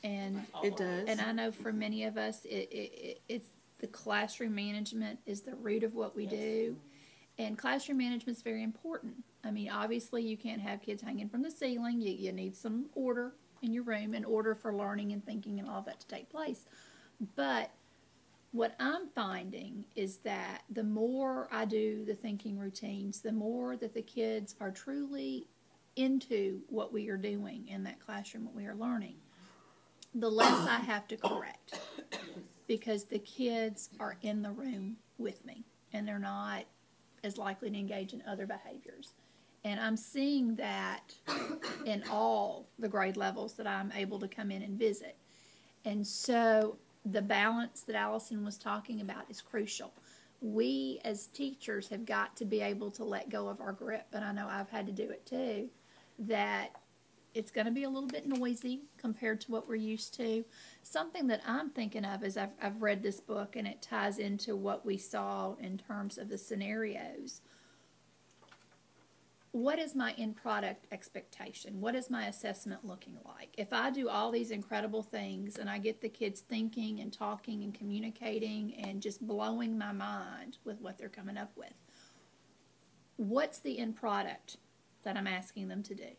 And it does. And I know for many of us, it's the classroom management is the root of what we do. And classroom management is very important. I mean, obviously, you can't have kids hanging from the ceiling. You need some order in your room in order for learning and thinking and all that to take place. But what I'm finding is that the more I do the thinking routines, the more that the kids are truly into what we are doing in that classroom, what we are learning, the less I have to correct, because the kids are in the room with me and they're not as likely to engage in other behaviors. And I'm seeing that in all the grade levels that I'm able to come in and visit. And so the balance that Allison was talking about is crucial. We as teachers have got to be able to let go of our grip, and I know I've had to do it too, that it's going to be a little bit noisy compared to what we're used to. Something that I'm thinking of is I've read this book, and it ties into what we saw in terms of the scenarios. What is my end product expectation? What is my assessment looking like? If I do all these incredible things and I get the kids thinking and talking and communicating and just blowing my mind with what they're coming up with, what's the end product that I'm asking them to do?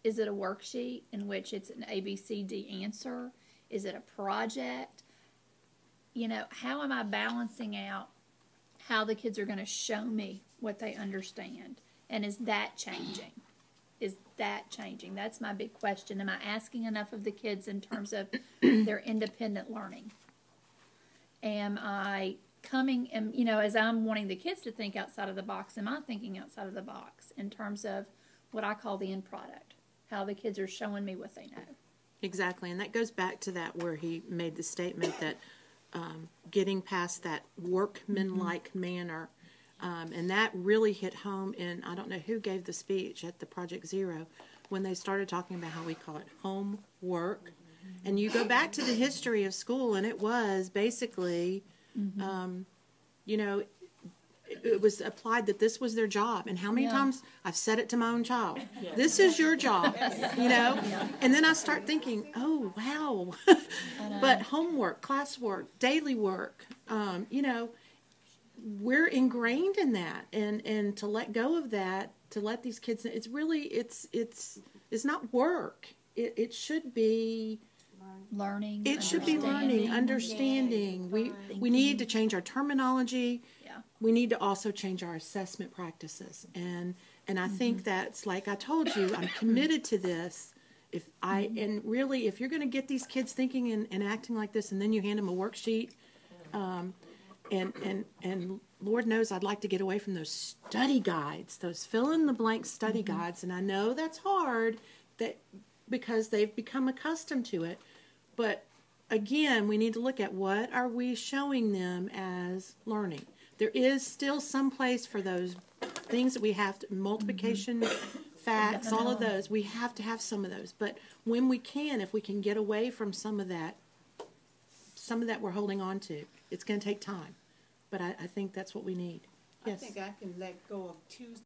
Is it a worksheet in which it's an ABCD answer? Is it a project? You know, how am I balancing out how the kids are going to show me what they understand? And is that changing? Is that changing? That's my big question. Am I asking enough of the kids in terms of their independent learning? Am I coming, and you know, as I'm wanting the kids to think outside of the box, am I thinking outside of the box in terms of what I call the end product? How the kids are showing me what they know. Exactly, and that goes back to that where he made the statement that getting past that workmanlike manner. And that really hit home in, I don't know who gave the speech at the Project Zero, when they started talking about how we call it homework. And you go back to the history of school, and it was basically, you know, it was applied that this was their job. And how many times I've said it to my own child, this is your job, you know. And then I start thinking, oh, wow. But homework, classwork, daily work, you know, we're ingrained in that, and to let go of that, to let these kids, it's really, it's not work. It should be learning. It should be learning, understanding. We need to change our terminology. Yeah. We need to also change our assessment practices, and I think that's, like I told you, I'm committed to this. And really, if you're going to get these kids thinking and acting like this, and then you hand them a worksheet. And Lord knows I'd like to get away from those study guides, those fill-in-the-blank study guides. And I know that's hard because they've become accustomed to it. But, again, we need to look at what are we showing them as learning. There is still some place for those things that we have to, multiplication, facts, all of those. We have to have some of those. But when we can, if we can get away from some of that we're holding on to, it's going to take time. But I think that's what we need. Yes. I think I can let go of Tuesday.